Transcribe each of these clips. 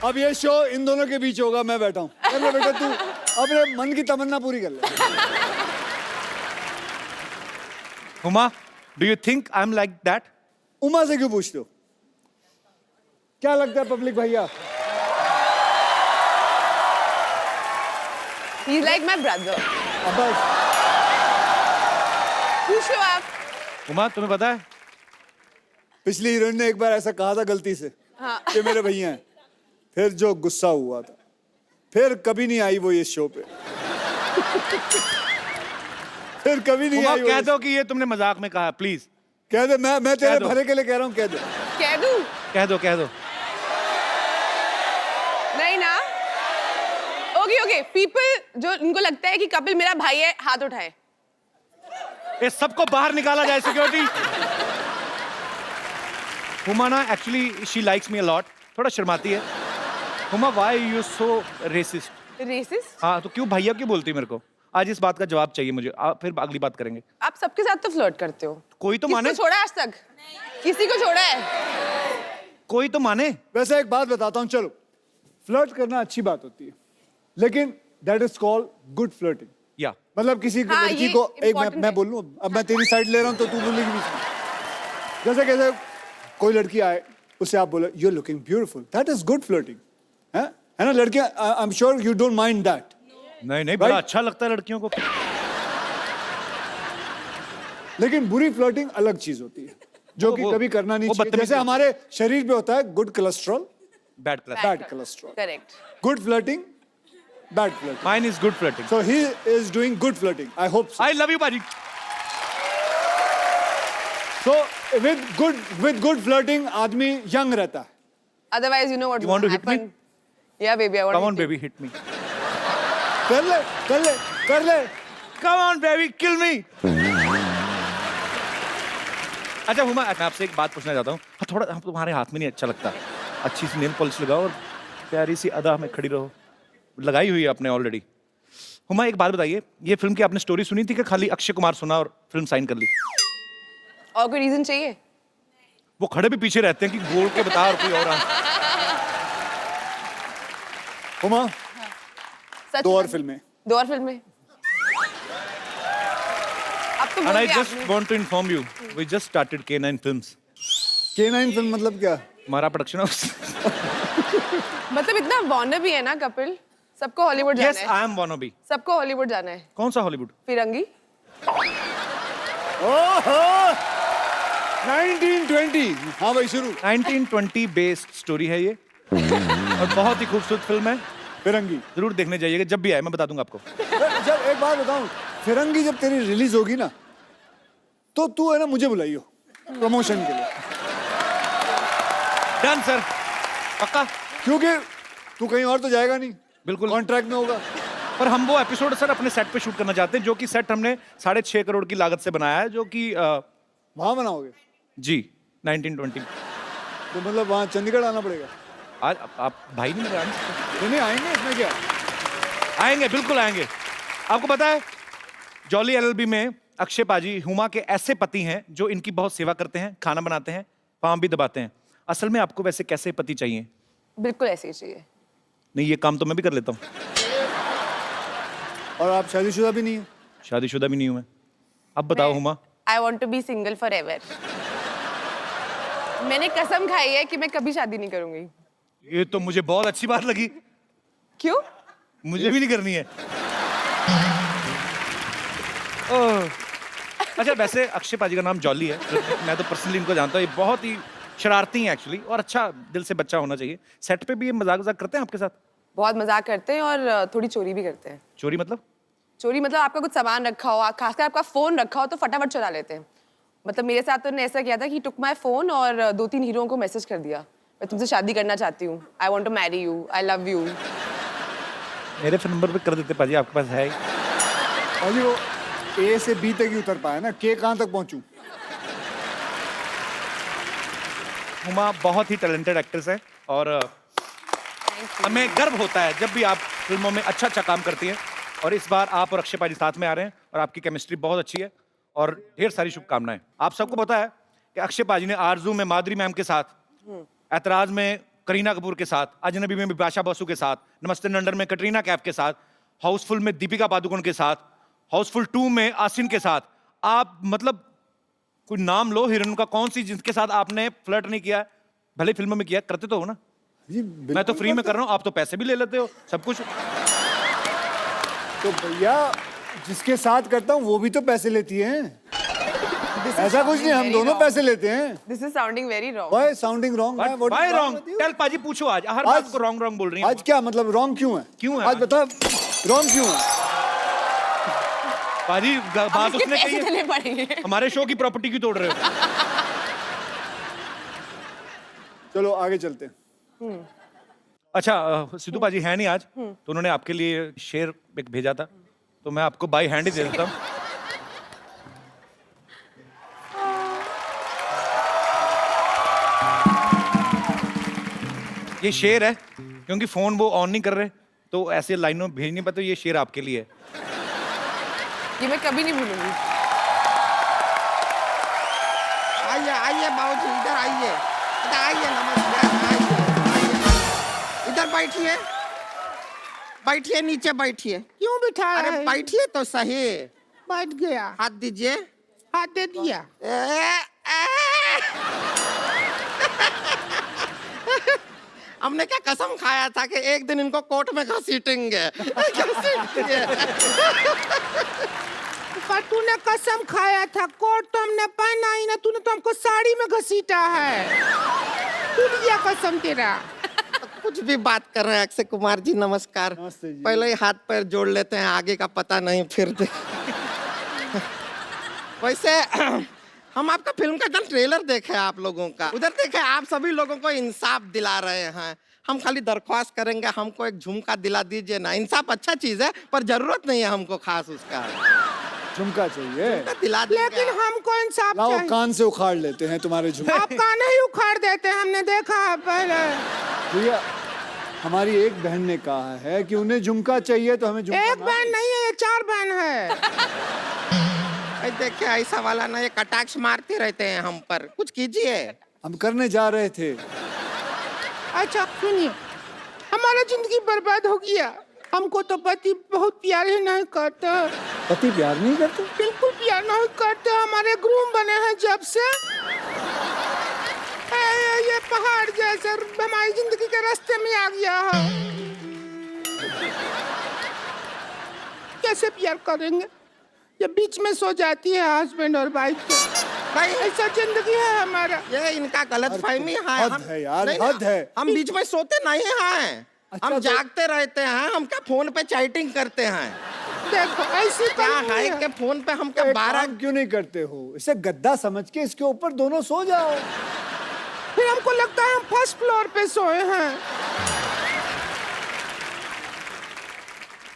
अब ये show in दोनों के बीच होगा, मैं बैठा हूँ। अरे बेटा तू अपने मन की तमन्ना पूरी कर ले। Huma, do you think I am like that? Uma से क्यों पूछते हो? क्या लगता है पब्लिक भैया? He's like my brother. अब बस पूछो आप। हुमा, तुम्हें पता है पिछली हीरोइन ने एक बार ऐसा कहा था गलती से हाँ। कि मेरे भैया हैं, फिर जो गुस्सा हुआ था, फिर कभी नहीं आई वो इस शो पे। फिर कभी नहीं हुमा, आई वो कह दो कि ये तुमने मजाक में कहा, प्लीज कह दे। मैं तेरे कह दो। भले के लिए कह रहा हूँ, कह दे। कह दूं? कह दो, कह दो। नहीं ना? ओके ओके, पीपल जो इनको लगता है कि कपिल मेरा भाई है, हाथ उठाए। ये सबको बाहर निकाला जाए, सिक्योरिटी। हुमा ना actually she likes me a lot, थोड़ा शर्माती है। Huma, why you so racist? Racist? हाँ, तो क्यों भैया क्यों बोलती है मेरे को? आज इस बात का जवाब चाहिए मुझे, फिर अगली बात करेंगे। आप सबके साथ तो फ्लर्ट करते हो। कोई तो किसको माने, छोड़ा आज तक? किसी को छोड़ा है? कोई तो माने। वैसे एक बात बताता हूँ, चलो फ्लर्ट करना अच्छी बात होती है, लेकिन that is called good flirting. या मतलब किसी हाँ, लड़की ये को एक important मैं है। बोल लूं, अब मैं तेरी साइड ले रहा हूं तो तू बोलेगी बीच में। जैसे कैसे कोई लड़की आए, उसे आप बोले you are looking beautiful, that is good flirting. है ना लड़कियां? I am sure you don't mind that. नहीं नहीं, बड़ा अच्छा लगता है लड़कियों को। लेकिन बुरी फ्लर्टिंग अलग चीज होती है, जो कि कभी करना नहीं चाहिए। जैसे हमारे शरीर पे होता है good cholesterol, bad class. Bad cholesterol. Correct. Good flirting, bad flirting. Mine is good flirting. So he is doing good flirting. I hope so. I love you बाजी। So with good flirting आदमी young रहता है। Otherwise, you know what You want to hit me? happen? Yeah, baby, I want come to on hit you. Baby, hit me. कर ले, कर ले, कर ले। कम ऑन बेबी, किल मी। अच्छा हुमा, मैं आपसे एक बात पूछना चाहता हूँ। हाँ, थोड़ा हम तुम्हारे हाथ में नहीं अच्छा लगता। अच्छी सी नेल पॉलिश लगाओ और प्यारी सी अदा में खड़ी रहो। लगाई हुई है आपने ऑलरेडी। हुमा, एक बात बताइए, ये फिल्म की आपने स्टोरी सुनी थी कि खाली अक्षय कुमार सुना और फिल्म साइन कर ली? और कोई रीजन चाहिए? वो खड़े भी पीछे रहते हैं कि बोल के बता और कोई और आंसर। हुमा, सच दो और में? फिल्में। दो और फिल्में? अब तो And बोल I दिया just आपने। want to inform you, we just started K9 Films. K9 film मतलब क्या? हमारा प्रोडक्शन हाउस। मतलब इतना वॉर्नर भी है ना कपिल, सबको हॉलीवुड Yes, जाना है। I am wannabe. सबको हॉलीवुड जाना है। कौन सा हॉलीवुड? फिरंगी। ओहो 1920। हाँ भाई शुरू। 1920 बेस्ड स्टोरी है ये और बहुत ही खूबसूरत फिल्म है। फिरंगी। जरूर देखने जाइएगा, जब भी आए मैं बता दूंगा आपको। जब एक बात बताऊं, फिरंगी जब तेरी रिलीज होगी ना, तो तू है ना मुझे बुलाइयो प्रमोशन के लिए। डन सर, पक्का। क्योंकि तू कहीं और तो जाएगा नहीं, बिल्कुल। कॉन्ट्रैक्ट में होगा। पर हम वो एपिसोड सर अपने सेट पे शूट करना चाहते हैं, जो कि सेट हमने 6.5 करोड़ की लागत से बनाया है, जो कि वहां बनाओगे? जी 1920। तो मतलब वहां चंडीगढ़ आना पड़ेगा। आज आप भाई नहीं मेरे, आ नहीं सकते? नहीं आएंगे, इसमें क्या? आएंगे, बिल्कुल आएंगे। आपको पता है जॉली एलएलबी में अक्षय पाजी हुमा के ऐसे पति हैं जो इनकी बहुत सेवा करते हैं, खाना बनाते हैं, पाँव भी दबाते हैं। असल में आपको वैसे कैसे पति चाहिए? बिल्कुल ऐसे ही चाहिए। नहीं, ये काम तो मैं भी कर लेता हूँ। और आप शादीशुदा भी नहीं है? शादीशुदा भी नहीं हूँ मैं। अब बताओ Huma. I want to be single forever. मैंने कसम खाई है कि मैं कभी शादी नहीं करूंगी। ये तो मुझे बहुत अच्छी बात लगी। क्यों? मुझे भी नहीं करनी है। ओह। अच्छा, वैसे अक्षय पाजी का नाम जॉली है, मैं तो पर्सनली इनको जानता हूँ। ये बहुत ही शरारती हैं एक्चुअली, और अच्छा दिल से बच्चा होना चाहिए। सेट पे भी ये मजाक वजाक करते हैं आपके साथ? बहुत मजाक करते हैं और थोड़ी चोरी भी करते हैं। चोरी मतलब? चोरी मतलब आपका कुछ सामान रखा हो, खासकर आपका फोन रखा हो तो फटाफट चुरा लेते हैं। मतलब मेरे साथ तो उन्होंने ऐसा किया था कि टुक माई फोन और 2-3 हीरोओं को मैसेज कर दिया, मैं तुमसे शादी करना चाहती हूँ, I want to marry you, I love you. मेरे फोन नंबर पे कर देते पाजी, आपके पास है? पाजी वो ए से बी तक ही उतर पाया ना, के कहाँ तक पहुंचूं? हुमा बहुत ही टैलेंटेड एक्ट्रेस है और हमें गर्व होता है जब भी आप फिल्मों में अच्छा अच्छा काम करती हैं। और इस बार आप और अक्षय पाजी साथ में आ रहे हैं और आपकी केमिस्ट्री बहुत अच्छी है और ढेर सारी शुभकामनाएं। आप सबको पता है कि अक्षय पाजी ने आरजू में माधुरी मैम के साथ, ऐतराज में करीना कपूर के साथ, अजनबी में बिपाशा बसु के साथ, नमस्ते लंदन में कटरीना कैफ के साथ, हाउसफुल में दीपिका पादुकोण के साथ, हाउसफुल 2 में आसिन के साथ। आप मतलब कोई नाम लो हीरोइन का, कौन सी जिसके साथ आपने फ्लर्ट नहीं किया है? भले फिल्मों में किया, करते तो हो ना। जी मैं तो फ्री में कर रहा हूँ, आप तो पैसे भी ले लेते हो, सब कुछ। तो भैया जिसके साथ करता हूँ वो भी तो पैसे लेती है। ऐसा कुछ नहीं, हम दोनों पैसे लेते हैं। This is sounding very wrong. Why sounding wrong? Why wrong? Tell पाजी, पूछो आज, हर बात को रॉन्ग रॉन्ग बोल रही हैं। आज क्या मतलब रॉन्ग क्यों है? क्यों है आज बता, रॉन्ग क्यों है? पाजी बात उसने कही पैसे है, देने पड़ेंगे। हमारे शो की प्रॉपर्टी क्यों तोड़ रहे हो? चलो आगे चलते हैं। अच्छा सिद्धू पाजी है नहीं आज, तो उन्होंने आपके लिए शेर एक भेजा था, तो मैं आपको बाई हैंड ही दे देता हूँ। ये शेर है, क्योंकि फोन वो ऑन नहीं कर रहे, तो ऐसे लाइनों भेज नहीं पाते। ये शेर आपके लिए है। ये मैं कभी नहीं भूलूंगी। आइए आइए बाबूजी, इधर आइए, इधर आइए, नमस्कार, आइए, इधर बैठिए, बैठिए, नीचे बैठिए। क्यों बिठा अरे है? बैठिए तो सही। बैठ गया, हाथ दीजिए। हाथ दे दिया। हमने क्या कसम खाया था कि एक दिन इनको कोर्ट में घसीटेंगे। घसीटेंगे। पर तूने कसम खाया था, कोट तो हमने पहना ही ना, तूने तो हमको साड़ी में घसीटा है। टूट गया कसम तेरा। कुछ भी बात कर रहे हैं अक्षय कुमार जी, नमस्कार। नमस्ते जी। पहले ही हाथ पैर जोड़ लेते हैं, आगे का पता नहीं फिर। वैसे हम आपका फिल्म का ट्रेलर देखे आप लोगों का, उधर देखे आप सभी लोगों को इंसाफ दिला रहे हैं। हम खाली दरख्वास्त करेंगे, हमको एक झुमका दिला दीजिए ना। इंसाफ अच्छा चीज है, पर जरूरत नहीं है हमको खास उसका। झुमका चाहिए? दिला देंगे। लेकिन हमको इंसाफ लाओ चाहिए। कान से उखाड़ लेते हैं तुम्हारे झुमके। आप कान ही उखाड़ देते हैं, हमने देखा है पहले। भैया हमारी एक बहन ने कहा है कि उन्हें झुमका चाहिए, तो हमें झुमका एक ना- बहन नहीं है, ये 4 बहन है। देखिए ऐसा वाला ना, ये कटाक्ष मारते रहते हैं हम पर, कुछ कीजिए। हम करने जा रहे थे। अच्छा सुनिए, हमारा जिंदगी बर्बाद हो गया। हमको तो पति बहुत प्यार ही नहीं करते, पति प्यार नहीं करते? बिल्कुल प्यार नहीं करते। हमारे ग्रूम बने हैं जब से, ये पहाड़ जैसे हमारी जिंदगी के रास्ते में आ गया है। कैसे प्यार करेंगे? ये बीच में सो जाती है हस्बैंड और वाइफ के। भाई ऐसा जिंदगी है हमारा। ये इनका गलत फहमी है। हद है यार, नहीं, हद है। हम बीच में सोते नहीं हैं। अच्छा, हम तो- जागते रहते हैं। हम क्या फोन पे चैटिंग करते हैं? देखो ऐसी क्या कहानी है कि फोन पे हम क्या एक 12 काम क्यों नहीं करते हो? इसे गद्दा समझ के इसके ऊपर दोनों सो जाओ। फिर हमको लगता है हम फर्स्ट फ्लोर पे सोए हैं।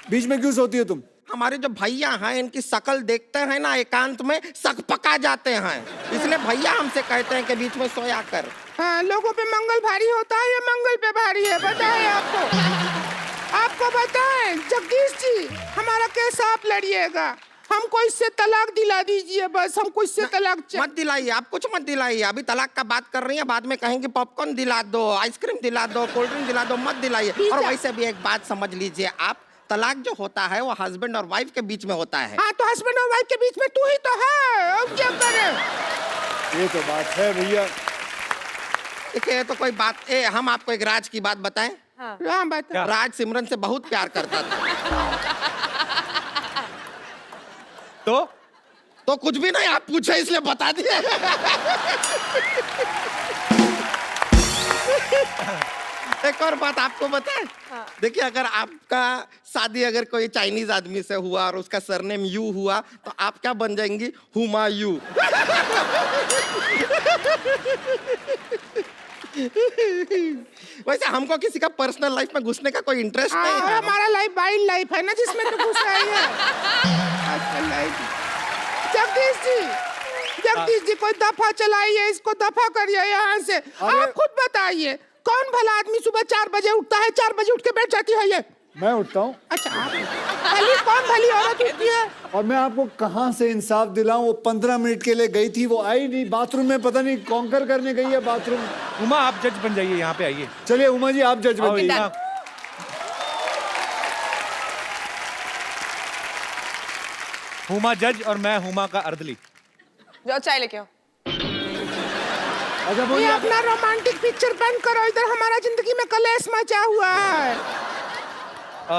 बीच में क्यों सोती हो तुम? हमारे जो भैया हैं, इनकी शक्ल देखते हैं ना, एकांत में सक पका जाते हैं। इसलिए भैया हमसे कहते हैं कि बीच में सोया कर। हाँ, लोगों पे मंगल भारी होता है, ये मंगल पे भारी है। बताए आपको, आपको बताएं जगदीश जी, हमारा केस आप लड़िएगा। हमको इससे तलाक दिला दीजिए बस, हमको इससे तलाक मत दिलाइए, आप कुछ मत दिलाइए। अभी तलाक का बात कर रही हैं, बाद में कहेंगे पॉपकॉर्न दिला दो, आइसक्रीम दिला दो, कोल्ड ड्रिंक दिला दो, मत दिलाइए। ठीक और है। वैसे भी एक बात समझ लीजिए आप, तलाक जो होता है वो हस्बैंड और वाइफ के बीच में होता है। हाँ, तो हस्बैंड और वाइफ के बीच में तू ही तो है, अब क्या करें? ये तो बात है भैया। देखिए तो कोई बात हम आपको एक राज की बात बताएं। हाँ बता। राज सिमरन से बहुत प्यार करता था। तो कुछ भी नहीं, आप पूछे इसलिए बता दिए। एक और बात आपको बताएं। देखिए अगर आपका शादी अगर कोई चाइनीज आदमी से हुआ और उसका सरनेम यू हुआ, तो आप क्या बन जाएंगी? हुमायूं। वैसे हमको किसी का पर्सनल लाइफ में घुसने का कोई इंटरेस्ट नहीं और है। हमारा लाइफ वाइल्ड लाइफ है ना, जिसमें तो घुस रही है। जगदीश जी कोई दफा चलाइए, इसको दफा करिए यहाँ से। आप खुद बताइए, कौन भला आदमी सुबह 4 बजे उठता है, 4 बजे उठ के बैठ जाती है ये? मैं उठता हूँ अच्छा आप भली कौन भली औरत होती है? और मैं आपको कहाँ से इंसाफ दिलाऊं। वो 15 मिनट के लिए गई थी, वो आई नहीं, बाथरूम में पता नहीं कॉन्कर करने गई है बाथरूम। उमा आप जज बन जाइए, यहाँ पे आइए। चलिए उमा जी आप जज आओ, बनिए। यहाँ। हुमा जज और मैं हुमा का अर्दली। जाओ चाय लेके आओ। अच्छा ये बोलिए आप। अपना रोमांटिक पिक्चर बंद करो, इधर हमारा जिंदगी में कलेश मचा हुआ है।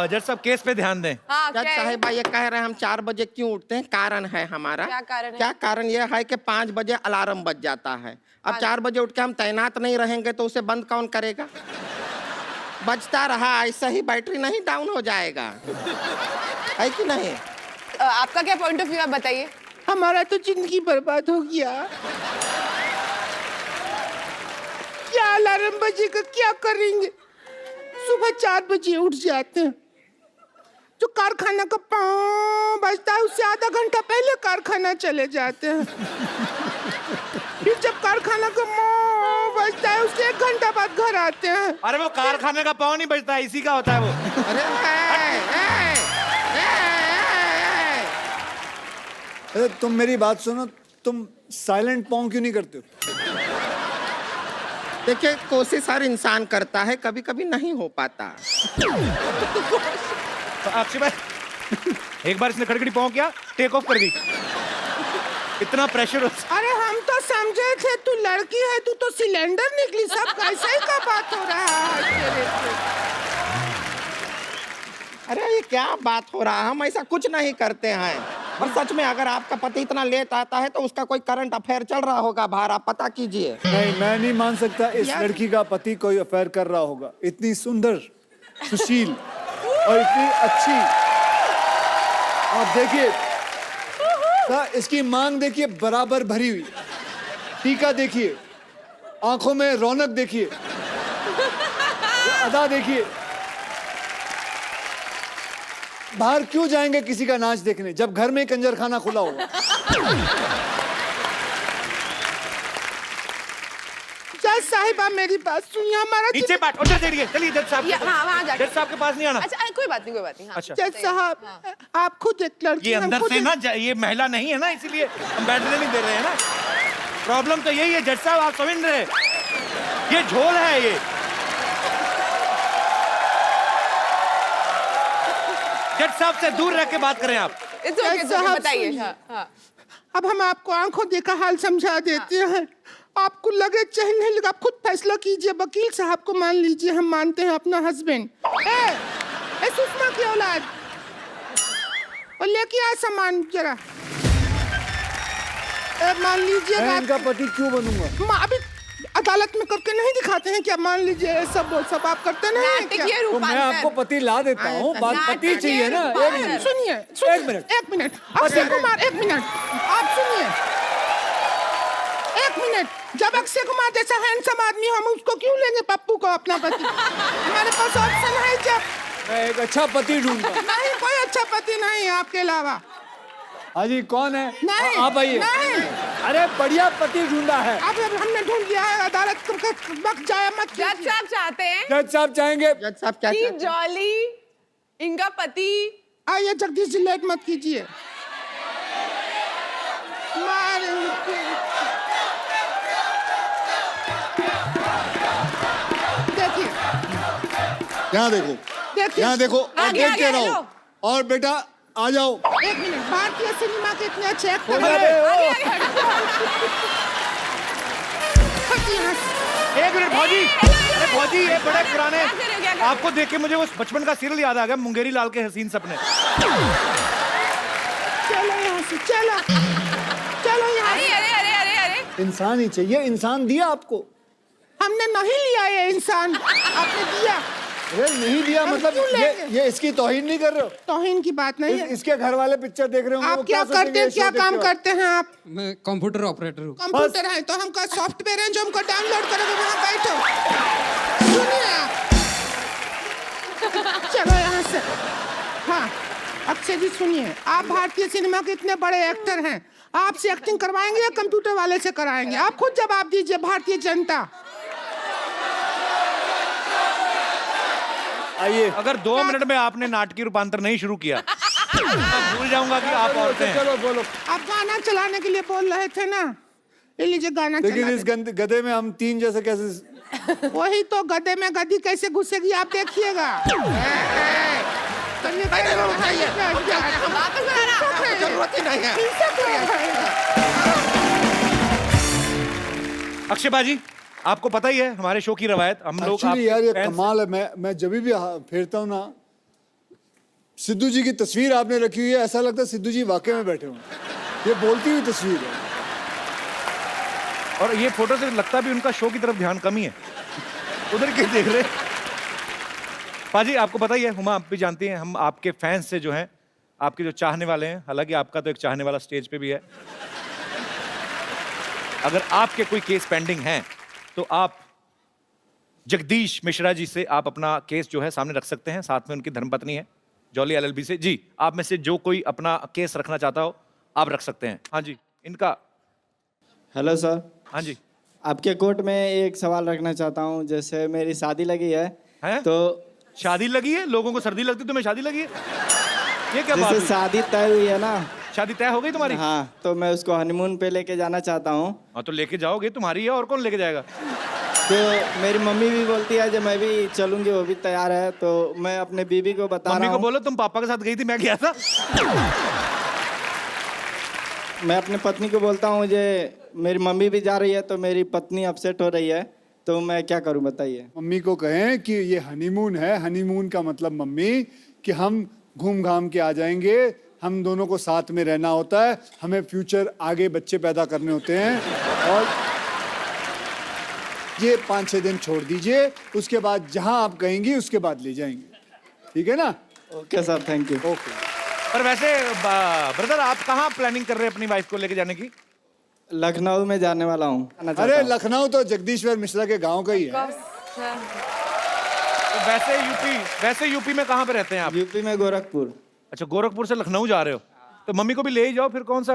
जज साहब केस पे ध्यान दें। हाँ जज क्या है? साहिबा ये कह रहे हैं हम 4 बजे क्यों उठते हैं, कारण है हमारा। क्या कारण है? क्या कारण ये है कि 5 बजे अलार्म बज जाता है। अब 4 बजे उठ के हम तैनात नहीं रहेंगे तो उसे बंद कौन करेगा। बजता रहा ऐसा ही बैटरी नहीं डाउन हो जाएगा, है कि नहीं। आपका क्या पॉइंट ऑफ व्यू आप बताइए। हमारा तो जिंदगी बर्बाद हो गया। क्या अलार्म बजेगा, क्या करेंगे? सुबह 4 बजे उठ जाते हैं, जो कारखाना का पाँव बजता है उससे आधा घंटा पहले कारखाना चले जाते हैं। फिर जब कारखाना का पाँव बजता है उससे 1 घंटा बाद घर आते हैं। अरे वो कारखाने का पाँव नहीं बजता है, इसी का होता है वो। अरे अरे तुम मेरी बात सुनो, तुम साइलेंट पाँव क्यों नहीं करते हो? देखिए कोशिश हर इंसान करता है, कभी कभी नहीं हो पाता। तो अक्षय भाई एक बार इसने खड़खड़ी पाँव किया, टेक ऑफ कर दी। इतना प्रेशर होता। अरे हम तो समझे थे तू लड़की है, तू तो सिलेंडर निकली। सब कैसे का बात हो रहा है तेरे से? अरे ये क्या बात हो रहा है, हम ऐसा कुछ नहीं करते हैं। और सच में अगर आपका पति इतना लेट आता है तो उसका कोई करंट अफेयर चल रहा होगा बाहर, आप पता कीजिए। नहीं, मैं नहीं मान सकता इस यार- लड़की का पति कोई अफेयर कर रहा होगा। इतनी सुंदर, सुशील और इतनी अच्छी। आप देखिए इसकी मांग देखिए, बराबर भरी हुई। टीका देखिए, आंखों में रौनक देखिए, ये अदा देखिए। बाहर क्यों जाएंगे किसी का नाच देखने जब घर में कंजर खाना खुला होगा। जज साहिबा मेरी बात सुनिए, हमारा नीचे बैठ, उधर चलिए, चलिए जज साहब। हाँ वहाँ जाके। जज साहब के पास नहीं आना। अच्छा कोई बात नहीं, कोई बात नहीं। हाँ। अच्छा। जज साहब आप खुद एक लड़की ये हम अंदर खुद से ना ये महिला नहीं है ना, इसीलिए हम बैठने नहीं दे रहे हैं ना। प्रॉब्लम तो यही है जज साहब, आप समझ रहे हैं? ये झोल है ये। जज साहब से दूर रह के बात करें आप। It's okay, it's okay, साहब बताइए। सुनिए। हाँ, हाँ। अब हम आपको आंखों देखा हाल समझा देते हैं। आपको लगे चाहे नहीं लगे, आप खुद फैसला कीजिए। वकील साहब को मान लीजिए, हम मानते हैं अपना हस्बैंड। ए सुषमा की औलाद, और लेके आ सामान जरा। मान लीजिए मैं इनका पति क्यों बनूंगा? अभी अदालत में करके नहीं दिखाते हैं क्या? मान लीजिए ये सब आप करते नहीं हैं क्या? नाटकीय तो मैं आपको रूपांतर। पति ला देता हूँ, बात पति चाहिए ना। एक मिनट, सुनिए एक मिनट। एक मिनट अक्षय कुमार, एक मिनट आप सुनिए। एक मिनट, जब अक्षय कुमार जैसा हैंडसम आदमी हम उसको क्यों लेंगे पप्पू को अपना पति? हमारे पास ऑप्शन है जब। मैं एक अच्छा पति ढूंढता। नहीं, कोई अच्छा पति नहीं है आपके अलावा। हाँ जी, कौन है? नहीं, आप आइए। नहीं। अरे बढ़िया पति ढूंढा है। अब हमने ढूंढ लिया है, अदालत का वक्त जाया मत जज कीजिए। साहब चाहते हैं जज साहब चाहेंगे। जज साहब क्या कि चाहते हैं? जॉली इनका पति। आइए जगदीश जी, लेट मत कीजिए। देखिए यहाँ देखो, देखिए यहाँ देखो और आ गया, देखते आ गया, रहो। और बेटा आ जाओ। एक मिनट, भारतीय सिनेमा के इतने अच्छे एक्टर अरे, हैं। ओ, हटिए यहाँ से। एक मिनट भौजी, अरे भौजी ये बड़े पुराने। क्या कर रहे हो, क्या कर रहे हो? आपको देख के मुझे वो बचपन का सीरियल याद आ गया, मुंगेरी लाल के हसीन सपने। चलो यहाँ से, चलो चलो यहाँ अरे से। अरे अरे अरे अरे इंसान ही चाहिए, इंसान दिया आपको। हमने नहीं लिया ये इंसान, आपने दिया। अरे नहीं दिया हम मतलब क्यों लेंगे? ये इसकी तौहीन नहीं कर रहे हो? तौहीन की बात नहीं है। इसके घर वाले पिक्चर देख रहे होंगे, वो आप क्या सोचेंगे करते हैं, ये क्या शो काम देखते हो? करते हैं आप? मैं कंप्यूटर ऑपरेटर हूँ। कंप्यूटर है तो हमका सॉफ्टवेयर है जो हमको डाउनलोड करोगे, वहाँ बैठो। सुनिए आप, चलो यहाँ से। हाँ अक्षय जी सुनिए, आप भारतीय सिनेमा के इतने बड़े एक्टर हैं, आपसे एक्टिंग करवाएंगे या कंप्यूटर वाले से कराएंगे? आप खुद जवाब दीजिए। भारतीय जनता आइए। अगर 2 मिनट में आपने नाटकीय रूपांतर नहीं शुरू किया मैं भूल जाऊंगा कि आप औरतें हैं। चलो बोलो। आप गाना चलाने के लिए बोल रहे थे ना, ये लीजिए गाना लेकिन चला इस गधे में हम 3 जैसे कैसे? वही तो, गधे में गधी कैसे घुसेगी आप देखिएगा। वापस बनाना। जरूरत ही नहीं है। अक्षय बाजी, आपको पता ही है हमारे शो की रवायत, हम लोग एक्चुअली यार ये fans- कमाल है। मैं जब भी फेरता हूँ ना, सिद्धू जी की तस्वीर आपने रखी हुई है, ऐसा लगता है सिद्धू जी वाकई में बैठे हों। ये बोलती हुई तस्वीर है। और ये फोटो से लगता भी उनका शो की तरफ ध्यान कम ही है, उधर के देख रहे। पाजी आपको पता ही है, हुमा आप भी जानती हैं, हम आपके फैंस से जो हैं, आपके जो चाहने वाले हैं, हालांकि आपका तो एक चाहने वाला स्टेज पे भी है, अगर आपके कोई केस पेंडिंग हैं तो आप जगदीश मिश्रा जी से आप अपना केस जो है सामने रख सकते हैं, साथ में उनकी धर्मपत्नी है जॉली एलएलबी से। जी, आप में से जो कोई अपना केस रखना चाहता हो आप रख सकते हैं। हाँ जी, इनका। हेलो सर, हाँ जी। आपके कोर्ट में एक सवाल रखना चाहता हूँ। जैसे मेरी शादी लगी है, हैं? तो शादी लगी है? लोगों को सर्दी लगती, तुम्हें शादी लगी है? ये क्या बात जैसे हुई? शादी तय हुई है ना, शादी तय हो गई तुम्हारी? हाँ, तो मैं उसको हनीमून पे लेके जाना चाहता हूँ। हाँ तो लेके जाओगे, तुम्हारी है और कौन लेके जाएगा? तो मेरी मम्मी भी बोलती है जब मैं भी चलूंगी, वो भी तैयार है, तो मैं अपने बीबी को बता मम्मी रहा को हूँ। बोलो तुम पापा के साथ गई थी, मैं गया था। मैं अपने पत्नी को बोलता हूँ जे मेरी मम्मी भी जा रही है, तो मेरी पत्नी अपसेट हो रही है, तो मैं क्या करूँ बताइए। मम्मी को कहें कि ये हनीमून है, हनीमून का मतलब मम्मी कि हम घूम घाम के आ जाएंगे, हम दोनों को साथ में रहना होता है, हमें फ्यूचर आगे बच्चे पैदा करने होते हैं, और ये 5-6 दिन छोड़ दीजिए, उसके बाद जहां आप कहेंगी उसके बाद ले जाएंगे। ठीक है ना? Okay sir, thank you. Okay. पर वैसे ब्रदर आप कहाँ प्लानिंग कर रहे हैं अपनी वाइफ को लेके जाने की? लखनऊ में जाने वाला हूँ। अरे लखनऊ तो जगदीश्वर मिश्रा के गांव का ही है। तो वैसे यूपी में कहाँ पे रहते हैं आप? यूपी में गोरखपुर। अच्छा, गोरखपुर से लखनऊ जा रहे हो, तो मम्मी को भी ले ही जाओ फिर, कौन सा।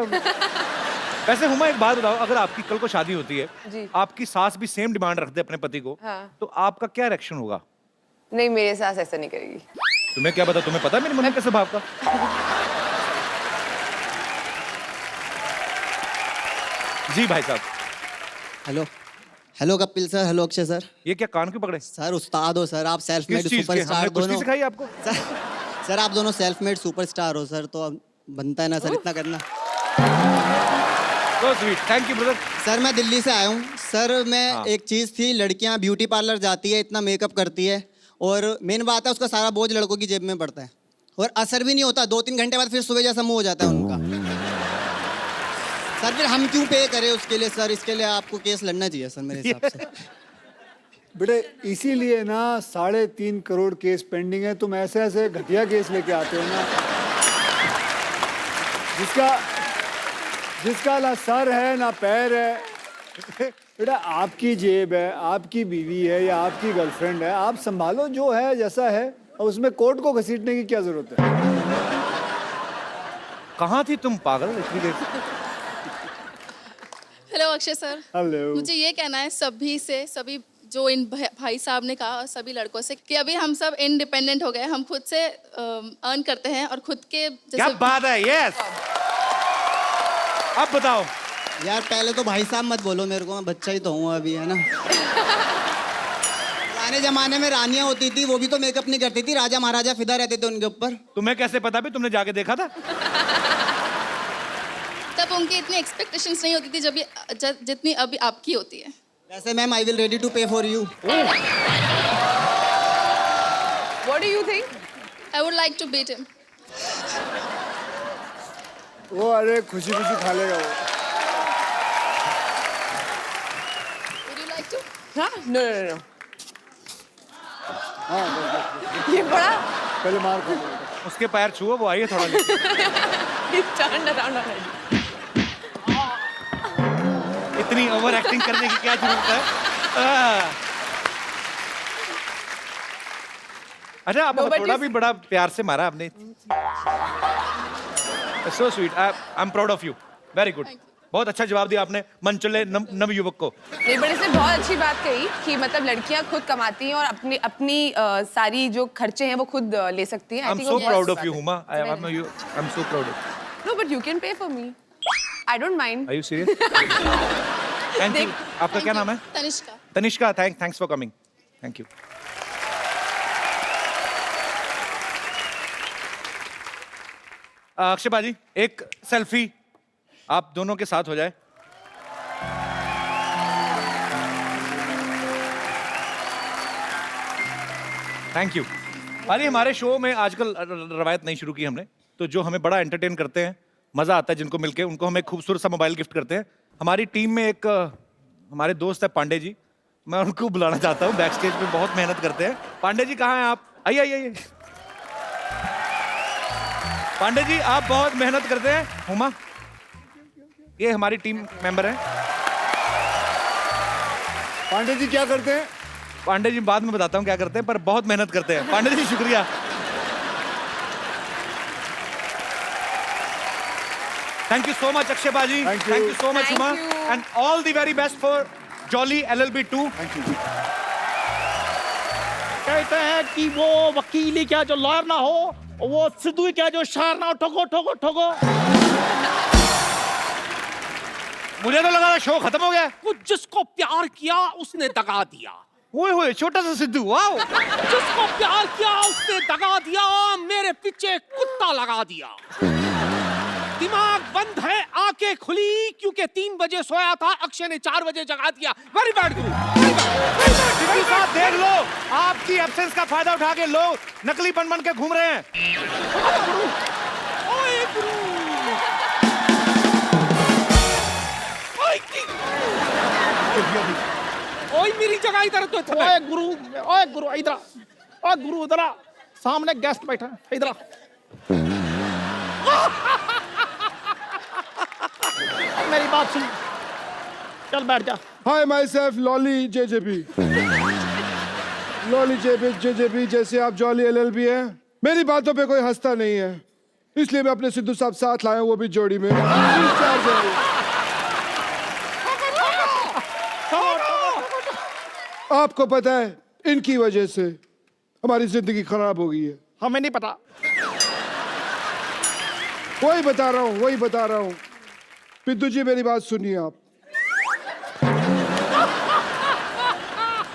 वैसे हुमा एक बात बताओ, अगर आपकी कल को शादी होती है, जी। आपकी सास भी सेम डिमांड रखते अपने पति को, हाँ। तो आपका क्या रिएक्शन होगा? नहीं, मेरे साथ ऐसा नहीं करेगी। तुम्हें क्या पता, तुम्हें पता है मेरी मम्मी के स्वभाव का। जी भाई साहब। Hello hello Kapil sir, hello Akshay sir. ये क्या कान क्यों पकड़े? सर उस्ताद हो सर, आप सेल्फ किस मेड चीज के? हमने सुपरस्टार कुश्ती दोनों। सिखाई आपको? सर आप दोनों सेल्फ मेड सुपरस्टार हो सर, तो अब बनता है ना सर इतना करना। So sweet, thank you brother. Sir मैं दिल्ली से आया हूँ सर। मैं हाँ। एक चीज़ थी, लड़कियाँ ब्यूटी पार्लर जाती है, इतना मेकअप करती है, और मेन बात है उसका सारा बोझ लड़कों की जेब में पड़ता है, और असर भी नहीं होता। 2-3 घंटे बाद फिर सुबह जैसा मुंह हो जाता है उनका। सर फिर हम क्यों पे करें उसके लिए सर? इसके लिए आपको केस लड़ना चाहिए सर मेरे हिसाब से। बेटे इसीलिए ना 3.5 करोड़ केस पेंडिंग है। तुम ऐसे ऐसे घटिया केस लेके आते हो ना, जिसका ना सर है ना पैर है। बेटा आपकी जेब है, आपकी बीवी है या आपकी गर्लफ्रेंड है, आप संभालो, जो है जैसा है, और उसमें कोर्ट को घसीटने की क्या जरूरत है? कहाँ थी तुम पागल इतनी देर? Hello Akshay sir. हेलो। मुझे ये कहना है सभी जो इन भाई साहब ने कहा, और सभी लड़कों से, कि अभी हम सब इंडिपेंडेंट हो गए, हम खुद से अर्न करते हैं और खुद के क्या बात है, यस। अब बताओ। यार पहले तो भाई साहब मत बोलो मेरे को, मैं बच्चा ही तो हूँ अभी, है ना। पुराने जमाने में रानियां होती थी, वो भी तो मेकअप नहीं करती थी, राजा महाराजा फिदा रहते थे उनके ऊपर। तुम्हें कैसे पता भी? तुमने जाके देखा था? तब उनकी इतनी एक्सपेक्टेशंस नहीं होती थी जितनी अभी आपकी होती है। वैसे ma'am I will ready to pay for you. What do you think? I would like to beat him. वो अरे खुशी खुशी खा लेगा वो। Would you like to? हाँ? No. हाँ ये बड़ा पहले मार खा लेगा। उसके पैर छुओ, वो आइए थोड़ा लेके। He turned around already. इतनी ओवर एक्टिंग करने की क्या जरूरत है? अच्छा, आप Nobody's- थोड़ा भी बड़ा प्यार से मारा आपने। So sweet, I am proud of you, very good. बहुत अच्छा जवाब दिया आपने मनचले नव युवक को। नहीं, बट इसने बहुत अच्छी बात कही कि मतलब लड़कियां खुद कमाती हैं और अपनी अपनी सारी जो खर्चे हैं वो खुद ले सकती हैं। I am so proud of you Huma, I am so proud. No, but you can pay for me, I don't mind. Are you serious? Thank you. आपका क्या नाम है? Tanishka. Tanishka, thanks for coming, thank you. Akshay बाजी, एक सेल्फी आप दोनों के साथ हो जाए। Thank you. अरे हमारे शो में आजकल रवायत नहीं शुरू की हमने, तो जो हमें बड़ा एंटरटेन करते हैं, मजा आता है जिनको मिलके, उनको हम एक खूबसूरत सा मोबाइल गिफ्ट करते हैं। हमारी टीम में एक हमारे दोस्त है पांडे जी, मैं उनको बुलाना चाहता हूँ। बैक स्टेज पे बहुत मेहनत करते हैं। पांडे जी कहाँ हैं आप? आइए आइए आइए। पांडे जी आप बहुत मेहनत करते हैं। हुमा, ये हमारी टीम मेंबर हैं। पांडे जी क्या करते हैं? पांडे जी बाद में बताता हूँ क्या करते हैं, पर बहुत मेहनत करते हैं। पांडे जी शुक्रिया। Thank you so much Akshay बाजी, Thank you. Thank you so much Thank Huma, you. And all the very best for jolly LLB 2। Thank you. कहते हैं कि वो वकील ही क्या जो लॉयर ना हो, वो सिद्धू ही क्या जो शायर ना हो। ठोको ठोको ठोको। मुझे तो लगा था शो खत्म हो गया। वो जिसको प्यार किया उसने दगा दिया। ओए होए, छोटा सा सिद्धू, वाओ। जिसको प्यार किया उसने दगा दिया, मेरे पीछे कुत्ता लगा दिया। दिमाग बंद है, आंखें खुली क्योंकि 3 बजे सोया था, अक्षय ने 4 बजे जगा दिया। वेरी बैड गुरु, सिद्धू साहब देख लो, आपकी एब्सेंस का फायदा उठा के लोग नकली बन के घूम रहे हैं। ओए गुरु, ओए मेरी जगह इधर तो। ओए गुरु इधर, ओए गुरु इधर आ। सामने गेस्ट बैठा है, इधर आ। मेरी बात सुन, चल बैठ जा। Hi my self Lolly JJB। Lolly JJB, जैसे आप जॉली LLB हैं। मेरी बातों पे कोई हंसता नहीं है, इसलिए मैं अपने सिद्धू साहब साथ लाया हूं, वो भी जोड़ी में। आपको पता है इनकी वजह से हमारी जिंदगी खराब हो गई है। हमें नहीं पता। वही बता रहा हूँ। पिद्दू जी मेरी बात सुनिए आप।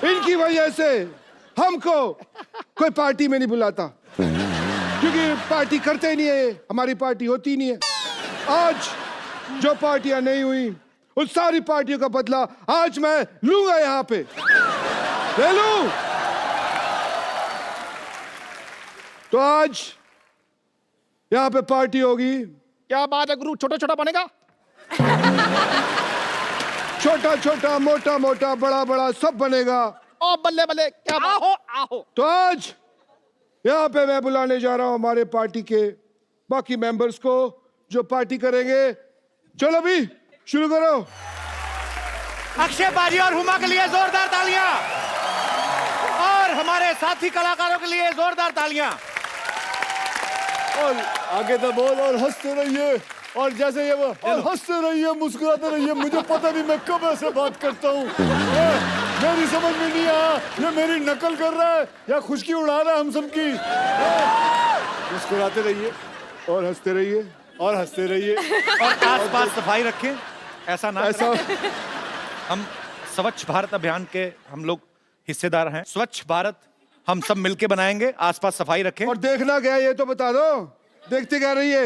इनकी वजह से हमको कोई पार्टी में नहीं बुलाता, क्योंकि पार्टी करते ही नहीं है, हमारी पार्टी होती नहीं है। आज जो पार्टियां नहीं हुई उन सारी पार्टियों का बदला आज मैं लूंगा, यहाँ पे ले लूं। तो आज यहाँ पे पार्टी होगी। क्या बात है गुरु, छोटा छोटा बनेगा? छोटा छोटा, मोटा मोटा, बड़ा बड़ा सब बनेगा। ओ बल्ले बल्ले, क्या आओ आओ। तो आज यहाँ पे मैं बुलाने जा रहा हूँ हमारे पार्टी के बाकी मेंबर्स को जो पार्टी करेंगे। चलो अभी शुरू करो। अक्षय बाजी और हुमा के लिए जोरदार तालियां, और हमारे साथी कलाकारों के लिए जोरदार तालियां। और आगे तो बोल, और हंसते रहिए, और जैसे ये वो, और हंसते रहिए, मुस्कुराते रहिए। मुझे पता नहीं मैं कब ऐसे बात करता हूँ, मेरी समझ में नहीं आया ये मेरी नकल कर रहा है या खुशकी उड़ा रहा है हम सबकी। मुस्कुराते रहिए और हंसते रहिए और हंसते रहिए, और आसपास सफाई रखें, ऐसा ना ऐसा करें। हम स्वच्छ भारत अभियान के हम लोग हिस्सेदार हैं। स्वच्छ भारत हम सब मिलके बनाएंगे, आसपास सफाई रखें। और देखना क्या है ये तो बता दो, देखते क्या रहिए।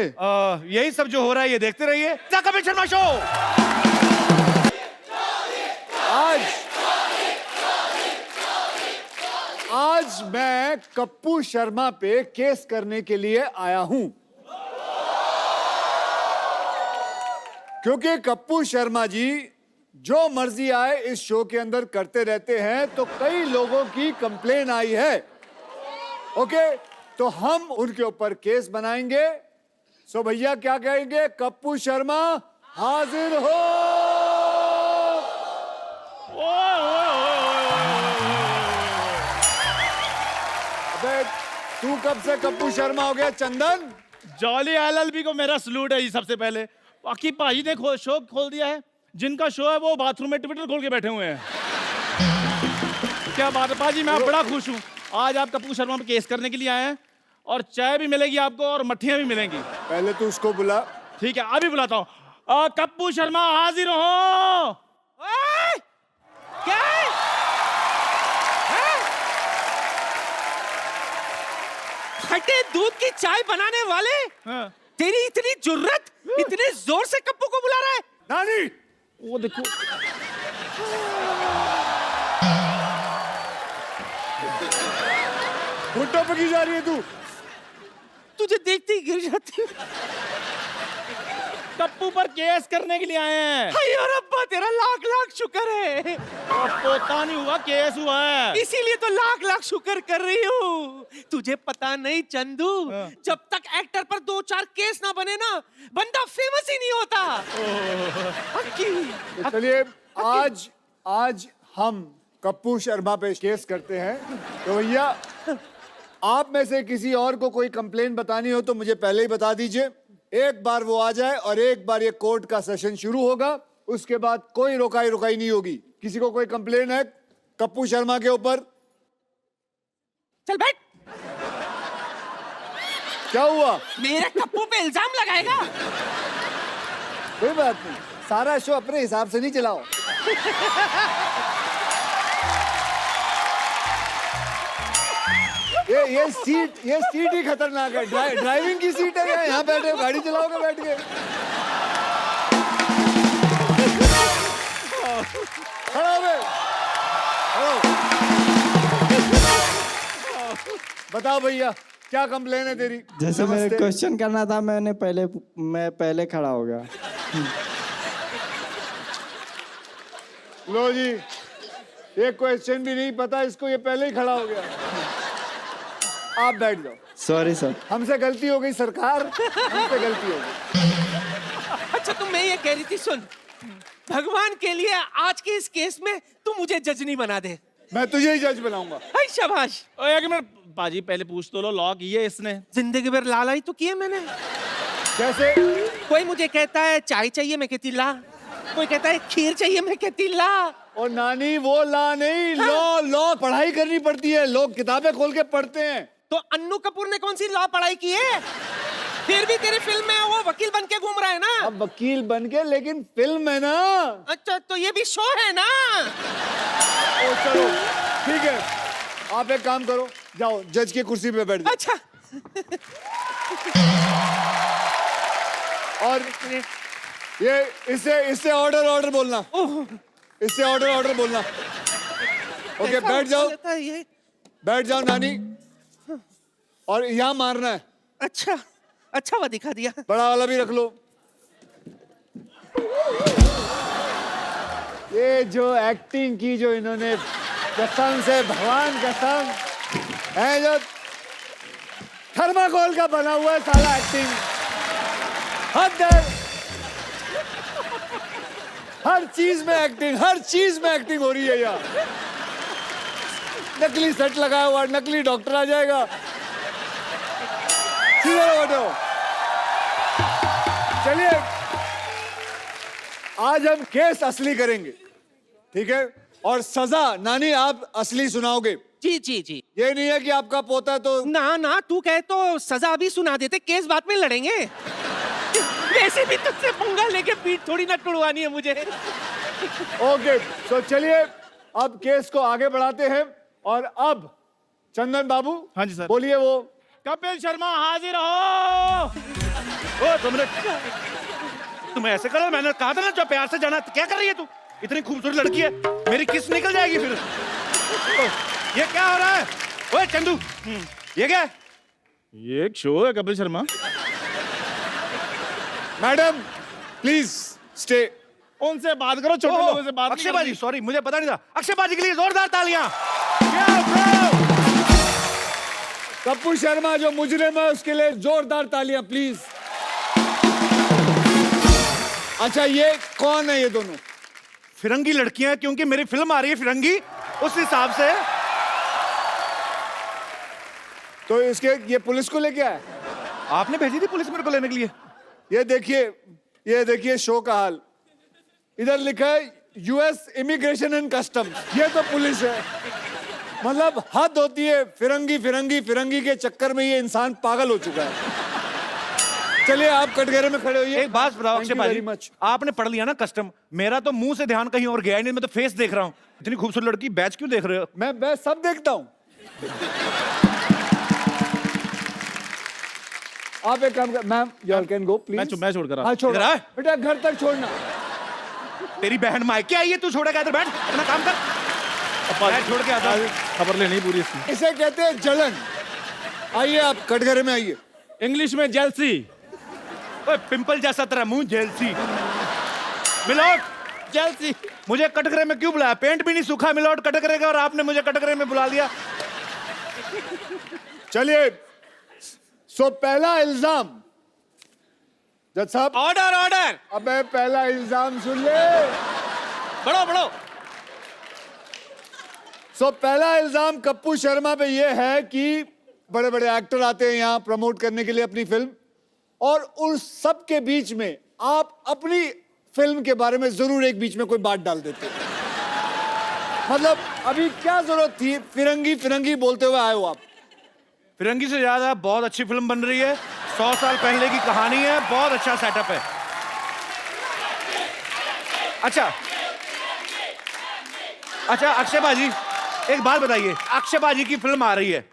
यही सब जो हो रहा है ये देखते रहिए। कपिल शर्मा शो। आज मैं कप्पू शर्मा पे केस करने के लिए आया हूं, क्योंकि कप्पू शर्मा जी जो मर्जी आए इस शो के अंदर करते रहते हैं, तो कई लोगों की कंप्लेन आई है। ओके, तो हम उनके ऊपर केस बनाएंगे। सो भैया क्या कहेंगे? कप्पू शर्मा हाजिर हो। अबे तू कब से कप्पू शर्मा हो गया चंदन? जॉली LLB को मेरा सलूट है जी। सबसे पहले बाकी भाजी ने शो खोल दिया है, जिनका शो है वो बाथरूम में ट्विटर खोल के बैठे हुए हैं। क्या बात है पाजी, मैं बड़ा खुश हूँ। आज आप कपूर शर्मा पे केस करने के लिए आए हैं और चाय भी मिलेगी आपको और मट्ठियां भी मिलेंगी। पहले तू उसको बुला। ठीक है, अभी बुलाता हूँ। कप्पू शर्मा हाजिर हो। क्या है? फटे दूध की चाय बनाने वाले, हाँ। तेरी इतनी जुर्रत, इतने जोर से कप्पू को बुला रहा है? नानी, वो देखो, घुटनों पे की जा रही है तू? तुझे देखते ही गिर जाती हूँ। कप्पू पर केस करने के लिए आए हैं। हाय रब्बा, तेरा लाख लाख शुक्र है। और पोता नहीं हुआ, केस हुआ है। इसीलिए तो लाख लाख शुक्र कर रही हूँ। तुझे पता नहीं चंदू, जब तक एक्टर पर 2-4 केस ना बने ना, बंदा फेमस ही नहीं होता। तो चलिए आज हम कप्पू शर्मा पे केस करते हैं। तो भैया, आप में से किसी और को कोई कंप्लेन बतानी हो तो मुझे पहले ही बता दीजिए। एक बार वो आ जाए और एक बार ये कोर्ट का सेशन शुरू होगा, उसके बाद कोई रोकाई नहीं होगी। किसी को कोई कंप्लेन है कप्पू शर्मा के ऊपर? चल बैठ। क्या हुआ? मेरे कप्पू पे इल्जाम लगाएगा? कोई बात नहीं, सारा शो अपने हिसाब से नहीं चलाओ। ये सीट ही खतरनाक है। ड्राइविंग की सीट है, यहाँ बैठे गाड़ी चलाओगे बैठ के। खड़ा हो गए। बताओ भैया, क्या कंप्लेन है तेरी? जैसे मैं क्वेश्चन करना था, मैं पहले खड़ा हो गया। लो जी, ये क्वेश्चन भी नहीं पता इसको, ये पहले ही खड़ा हो गया। आप बैठ जाओ। Sorry sir. हमसे गलती हो गई सरकार, हमसे गलती हो गई। अच्छा, तो मैं ये कह रही थी, सुन, भगवान के लिए आज के इस केस में तू मुझे जज नहीं बना दे। मैं तुझे ही जज बनाऊंगा। हाय शाबाश। एक मिनट बाजी, पहले पूछ तो लो, लॉ की है इसने? जिंदगी भर लालाई तो किए मैंने। कैसे? कोई मुझे कहता है चाय चाहिए, मैं कहती ला। कोई कहता है खीर चाहिए, मैं कहती ला। और नानी, वो ला नहीं, लॉ पढ़ाई करनी पड़ती है। लोग किताबें खोल के पढ़ते हैं। तो अन्नू कपूर ने कौन सी लॉ पढ़ाई की है? फिर भी तेरी फिल्म में वो वकील बन के घूम रहा है ना। अब वकील बन के, लेकिन फिल्म है ना। अच्छा, तो ये भी शो है ना। ओ चलो ठीक है, आप एक काम करो, जाओ जज की कुर्सी पे बैठ जाओ। अच्छा। और ये इससे ऑर्डर बोलना। इससे ऑर्डर बोलना। ओके, बैठ जाओ, बैठ जाओ नानी। और यहाँ मारना है। अच्छा वो दिखा दिया। बड़ा वाला भी रख लो। ये जो एक्टिंग की जो इन्होंने, कसम से भगवान कसम है, जो थर्माकोल का बना हुआ है साला एक्टिंग। हद है। हर चीज में एक्टिंग हो रही है यार। नकली सेट लगाया हुआ, नकली डॉक्टर आ जाएगा। सीधे बैठो। चलिए, आज हम केस असली करेंगे, ठीक है? और सजा नानी आप असली सुनाओगे। जी। ये नहीं है कि आपका पोता है तो ना, तू कहे तो सजा अभी सुना देते, केस बाद में लड़ेंगे। वैसे भी तुझसे पंगा लेके पीठ थोड़ी ना टुड़वानी है मुझे। ओके, तो चलिए अब केस को आगे बढ़ाते हैं। और अब चंदन बाबू, हाँ जी सर, बोलिए। वो कपिल शर्मा हाजिर हो। ओ तुम ऐसे करो, मैंने कहा था ना जो प्यार से जाना। क्या कर रही है तू? इतनी खूबसूरत लड़की है, मेरी किस निकल जाएगी फिर। ये क्या हो रहा है? ओए चंदू, ये क्या है? ये एक शो है Kapil Sharma. Madam please stay. उनसे बात करो, छोटे लोगों से बात। अक्षय बाजी, सॉरी मुझे पता नहीं था। अक्षय बाजी के लिए जोरदार तालियां। कप्पू शर्मा जो मुजरिम है उसके लिए जोरदार तालियां प्लीज। अच्छा, ये कौन है? ये दोनों फिरंगी लड़कियां, क्योंकि मेरी फिल्म आ रही है फिरंगी, उस हिसाब से। तो इसके ये पुलिस को लेके आए? आपने भेजी थी पुलिस मेरे को लेने के लिए? ये देखिए, ये देखिए शो का हाल, इधर लिखा है यूएस इमिग्रेशन एंड कस्टम्स, ये तो पुलिस है। मतलब हद होती है, फिरंगी फिरंगी फिरंगी के चक्कर में ये इंसान पागल हो चुका है। चलिए आप कटघरे में खड़े होइए। एक बात बताओ अक्षय वेरी भाई, मच। आपने पढ़ लिया ना कस्टम, मेरा तो मुंह से ध्यान कहीं और गया ही नहीं, मैं तो फेस देख रहा हूँ। इतनी खूबसूरत लड़की, बैच क्यों देख रहे हो? मैं सब देखता हूँ। आप एक काम कर, ma'am you all can go please. मैं छोड़कर हाँ छोड़ इधर आ। बेटा, घर तक छोड़ना। तेरी बहन मायके आई है, तू छोड़ेगा? इधर बैठ, अपना काम कर। मैं छोड़ के आता हूँ, खबर लेनी पूरी इसकी। इसे कहते हैं जलन। आइए आप कटघरे में आइए। इंग्लिश में जेलसी। ओए पिंपल जैसा तेरा मुंह, जेलसी। मिलोट, जेलसी। मुझे कटघरे में क्यों बुलाया? पेंट भी नहीं सूखा मिलोट कटघरे का, और आपने मुझे कटघरे में बुला दिया। चलिए, सो पहला इल्जाम। जज साहब, ऑर्डर ऑर्डर। अबे पहला इल्जाम सुन ले। बढ़ो बढ़ो। सो पहला इल्जाम कप्पू शर्मा पे ये है कि बड़े बड़े एक्टर आते हैं यहाँ प्रमोट करने के लिए अपनी फिल्म, और उन सब के बीच में आप अपनी फिल्म के बारे में जरूर एक बीच में कोई बात डाल देते। मतलब अभी क्या जरूरत थी फिरंगी फिरंगी बोलते हुए आए हो आप? फिरंगी से ज्यादा बहुत अच्छी फिल्म बन रही है, 100 साल पहले की कहानी है, बहुत अच्छा सेटअप है। अच्छा अक्षय बाजी, एक बात बताइए, अक्षय बाजी की फिल्म आ रही है,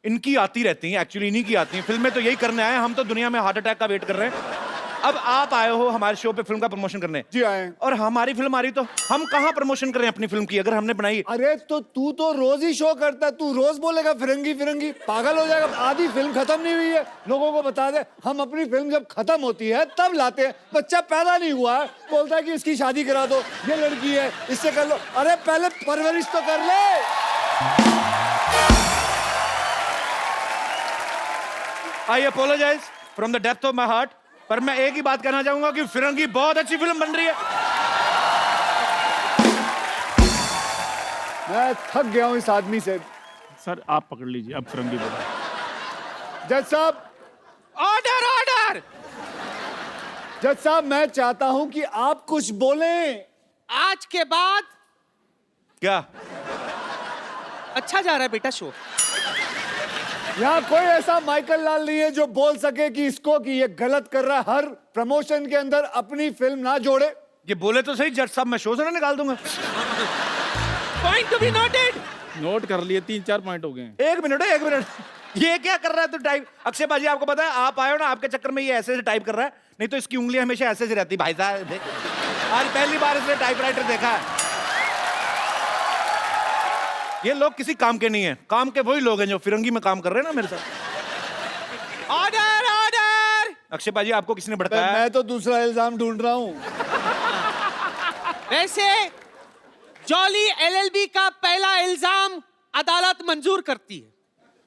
इनकी आती रहती है, एक्चुअली इन्हीं की आती है फिल्में, तो यही करने आए हैं। हम तो दुनिया में हार्ट अटैक का वेट कर रहे हैं। अब आप आए हो हमारे शो पे फिल्म का प्रमोशन करने। जी आए। और हमारी फिल्म आ रही, तो हम कहाँ प्रमोशन करें अपनी फिल्म की, अगर हमने बनाई? अरे तो तू तो रोज ही शो करता है, तू रोज बोलेगा फिरंगी फिरंगी, पागल हो जाएगा। आधी फिल्म खत्म नहीं हुई है, लोगों को बता दे। हम अपनी फिल्म जब खत्म होती है तब लाते हैं। बच्चा पैदा नहीं हुआ है, बोलता है कि इसकी शादी करा दो, ये लड़की है, इससे कर लो। अरे पहले परवरिश तो कर ले। I apologise from the depth of my heart, पर मैं एक ही बात कहना चाहूंगा कि फिरंगी बहुत अच्छी फिल्म बन रही है। मैं थक गया हूं इस आदमी से। सर आप पकड़ लीजिए, अब फिरंगी बोलो। जज साहब, ऑर्डर ऑर्डर। जज साहब, मैं चाहता हूं कि आप कुछ बोलें। आज के बाद क्या अच्छा जा रहा है बेटा शो? यहाँ कोई ऐसा माइकल लाल नहीं है जो बोल सके कि इसको कि ये गलत कर रहा है, हर प्रमोशन के अंदर अपनी फिल्म ना जोड़े। ये बोले तो सही जज साहब, मैं शो से ना निकाल दूंगा। Point to be noted. Note कर लिए, 3-4 पॉइंट हो गए। एक मिनट, ये क्या कर रहा है तू टाइप? अक्षय बाजी, आपको पता है आप आए हो ना, आपके चक्कर में ये ऐसे टाइप कर रहा है, नहीं तो इसकी उंगलियां हमेशा ऐसे रहती। भाई साहब आज पहली बार इसने टाइपराइटर देखा है। ये लोग किसी काम के नहीं है, काम के वही लोग हैं जो फिरंगी में काम कर रहे हैं ना मेरे साथ। Order order. अक्षय बाजी, आपको किसी ने भड़काया? मैं तो दूसरा इल्जाम ढूंढ रहा हूँ। वैसे जॉली एलएलबी का पहला इल्जाम अदालत मंजूर करती है,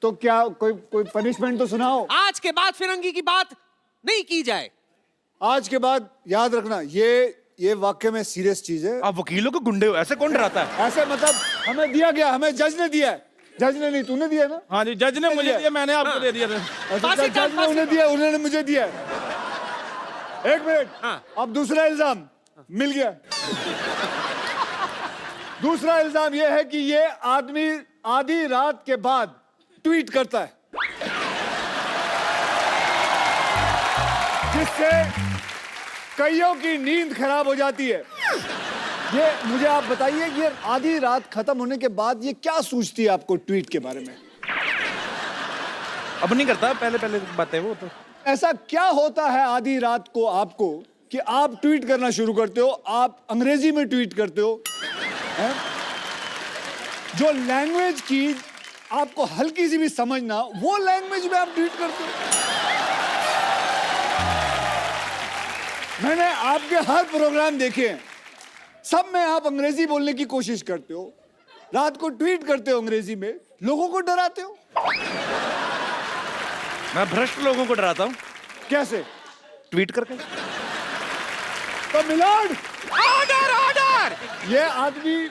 तो क्या कोई पनिशमेंट तो सुनाओ। आज के बाद फिरंगी की बात नहीं की जाए। आज के बाद याद रखना, ये वाकई में सीरियस चीज है। आप वकीलों को गुंडे हो, ऐसे कौन डराता है? ऐसे मतलब हमें दिया गया, हमें जज ने दिया है। जज ने नहीं, तूने दिया ना? हाँ जी, जज ने मुझे दिया, मैंने आपको दे दिया था। अच्छा, जज ने उन्हें दिया, उन्होंने मुझे दिया। एक मिनट, अब दूसरा इल्जाम मिल गया। दूसरा इल्जाम यह है कि ये आदमी आधी रात के बाद ट्वीट करता है, जिससे कईयों की नींद खराब हो जाती है। ये मुझे आप बताइए, ये आधी रात खत्म होने के बाद ये क्या सूझती है आपको ट्वीट के बारे में? अब नहीं करता, पहले बात है वो तो। ऐसा क्या होता है आधी रात को आपको कि आप ट्वीट करना शुरू करते हो? आप अंग्रेजी में ट्वीट करते हो, है? जो लैंग्वेज की आपको हल्की सी भी समझ ना, वो लैंग्वेज में आप ट्वीट करते हो। मैंने आपके हर प्रोग्राम देखे हैं, सब में आप अंग्रेजी बोलने की कोशिश करते हो, रात को ट्वीट करते हो अंग्रेजी में, लोगों को डराते हो। मैं भ्रष्ट लोगों को डराता हूँ। कैसे? ट्वीट करके। तो मिलोड, ऑर्डर ऑर्डर। ये आदमी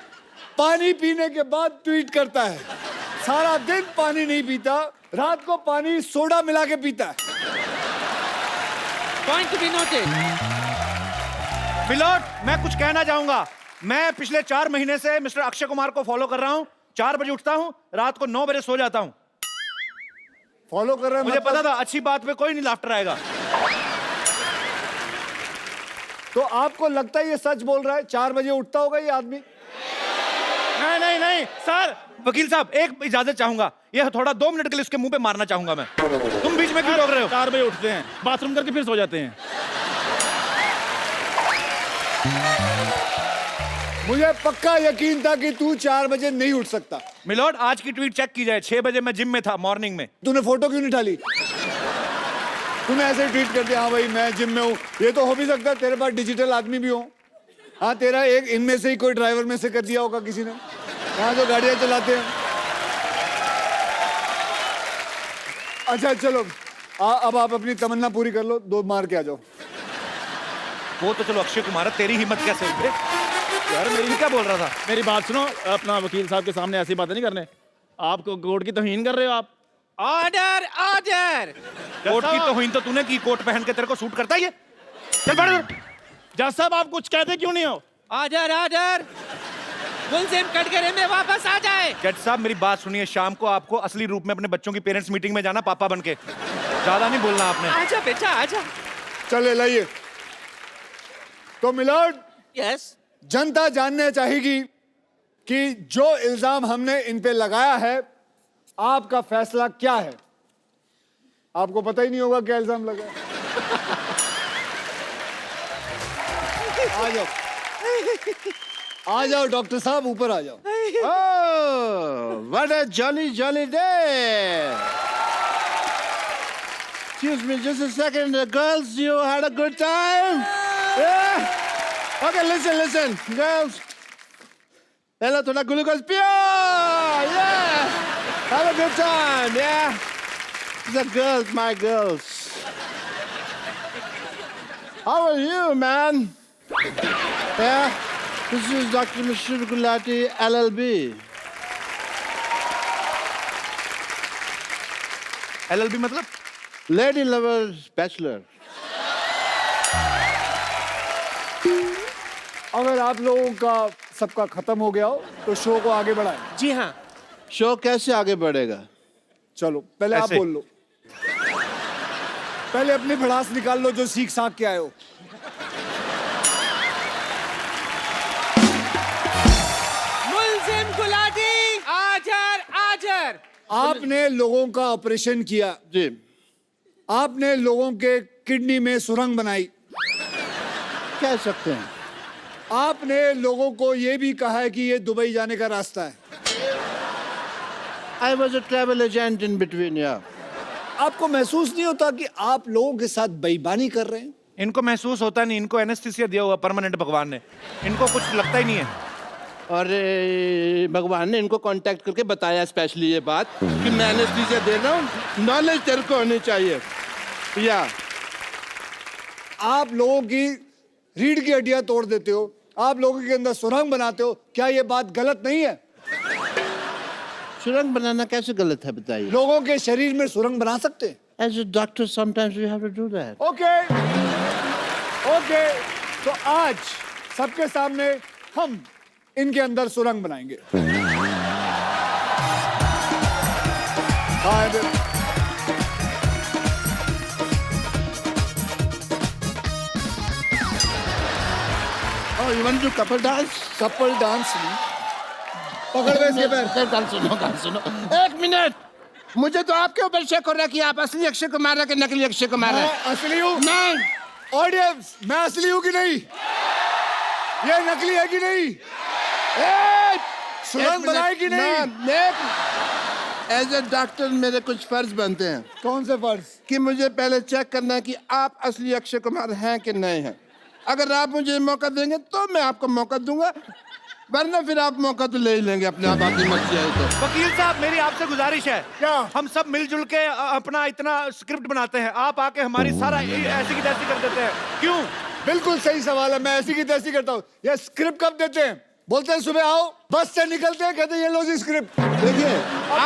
पानी पीने के बाद ट्वीट करता है, सारा दिन पानी नहीं पीता, रात को पानी सोडा मिला के पीता है। Point to be noted. Milord, मैं कुछ कहना चाहूंगा। मैं पिछले 4 महीने से मिस्टर अक्षय कुमार को फॉलो कर रहा हूं। 4 बजे उठता हूं, रात को 9 बजे सो जाता हूं। फॉलो कर रहे हैं मुझे पता था अच्छी बात पे कोई नहीं लाफ्टर आएगा। तो आपको लगता है ये सच बोल रहा है? 4 बजे उठता होगा ये आदमी? नहीं सर, वकील साहब एक इजाजत चाहूंगा। ये थोड़ा 2 मिनट के लिए उसके मुंह पे मारना चाहूंगा मैं। तुम बीच में क्यों रोक रहे हो? 4 बजे उठते हैं, बाथरूम करके फिर सो जाते हैं। मुझे पक्का यकीन था कि तू 4 बजे नहीं उठ सकता। मिलोड, आज की ट्वीट चेक की जाए। 6 बजे मैं जिम में था, मॉर्निंग में। तूने फोटो क्यों नहीं डाली? तूने ऐसे ही ट्वीट कर दिया, हाँ भाई मैं जिम में हूँ। ये तो हो भी सकता है तेरे पास डिजिटल आदमी भी हो। हाँ, तेरा एक इनमें से ही कोई ड्राइवर में से कर दिया होगा किसी ने, यहाँ जो गाड़ियाँ चलाते हैं। अच्छा चलो, अब आप अपनी तमन्ना पूरी कर लो, 2 मार के आ जाओ। वो तो चलो अक्षय कुमार है, तेरी हिम्मत कैसे हुई बे? यार मेरी क्या बोल रहा था? मेरी बात सुनो, अपना वकील साहब के सामने ऐसी बातें नहीं करने। आपको कोर्ट की तौहीन कर रहे हो आप। Order order. कोर्ट की तौहीन तो तूने की, कोट पहन के तेरे को सूट करता है ये? चल बैठ इधर। जज साहब, आप कुछ कहते क्यों नहीं हो? Order order. मुलजिम कटघरे में वापस आ जाए। जज साहब मेरी बात सुनिए, शाम को आपको असली रूप में अपने बच्चों की पेरेंट्स मीटिंग में जाना, पापा बनके। ज्यादा नहीं बोलना आपने। आजा बेटा आजा। चले लाइए। तो मिलोड, यस। जनता जानना चाहेगी कि जो इल्जाम हमने इन पे लगाया है, आपका फैसला क्या है? आपको पता ही नहीं होगा क्या इल्जाम लगा है। आ जाओ, आ जाओ डॉक्टर साहब, ऊपर आ जाओ। Oh, what a jolly day! Excuse me, just a second. Girls, you had a good time? Yeah? Okay, listen, girls. Hello, thoda glucose pure! Yeah! Have a good time, yeah? The girls, my girls. How are you, man? Yeah? This is Dr. Mishra Gulati, LLB. LLB मतलब? Lady Lovers Bachelor. अगर आप लोगों का सबका खत्म हो गया हो तो शो को आगे बढ़ाएं। जी हाँ। शो कैसे आगे बढ़ेगा? चलो पहले आप ऐसे। बोल लो, पहले अपनी भड़ास निकाल लो जो सीख साख के आए हो। मुलजिम गुलाटी आजर आजर। आपने लोगों का ऑपरेशन किया, जी। आपने लोगों के किडनी में सुरंग बनाई, कह सकते हैं। आपने लोगों को यह भी कहा है कि ये दुबई जाने का रास्ता है। I was a travel agent in between, yeah. आपको महसूस नहीं होता कि आप लोगों के साथ बेईमानी कर रहे हैं? इनको महसूस होता नहीं, इनको एनेस्थीसिया दिया हुआ परमानेंट भगवान ने, इनको कुछ लगता ही नहीं है। और भगवान ने इनको कांटेक्ट करके बताया स्पेशली ये बात कि मैं एनेस्थीसिया दे रहा हूँ, नॉलेज तेरे को होनी चाहिए। या आप लोगों की रीढ़ की हड्डियां तोड़ देते हो, आप लोगों के अंदर सुरंग बनाते हो, क्या ये बात गलत नहीं है? सुरंग बनाना कैसे गलत है बताइए? लोगों के शरीर में सुरंग बना सकते हैं। As a doctor, sometimes we have to do that. Okay, तो आज सबके सामने हम इनके अंदर सुरंग बनाएंगे। Oh, you want to do couple dance? Couple dance नहीं, पकड़ में इसके पैर। गाल सुनो। 1 मिनट, मुझे तो आपके ऊपर शक हो रहा है कि आप असली अक्षय कुमार है कि नकली अक्षय कुमार है। मैं असली हूँ। नहीं, ऑडियंस, मैं असली हूँ कि नहीं? ये नकली है कि नहीं? सुरंग बनाए कि नहीं? एज ए डॉक्टर मेरे कुछ फर्ज बनते हैं। कौन से फर्ज? कि मुझे पहले चेक करना है कि आप असली अक्षय कुमार हैं कि नहीं हैं। अगर आप मुझे मौका देंगे तो मैं आपको मौका दूंगा, वरना फिर आप मौका तो ले ही लेंगे अपने आप, आपकी मर्जी है तो। वकील साहब मेरी आपसे गुजारिश है, क्या? हम सब मिलजुल के अपना इतना स्क्रिप्ट बनाते हैं, आप आके हमारी सारा ऐसी की तैसी कर देते हैं, क्यों? बिल्कुल सही सवाल है, मैं ऐसी की तैसी करता हूँ। ये स्क्रिप्ट कब देते हैं? बोलते हैं सुबह आओ, बस से निकलते हैं, कहते हैं ये लो जी स्क्रिप्ट। देखिए,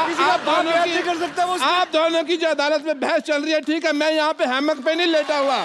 किसी का बाप याद नहीं कर सकता वो। आप दोनों की जो अदालत में बहस चल रही है, ठीक है, मैं यहाँ पे हैमक पे नहीं लेटा हुआ।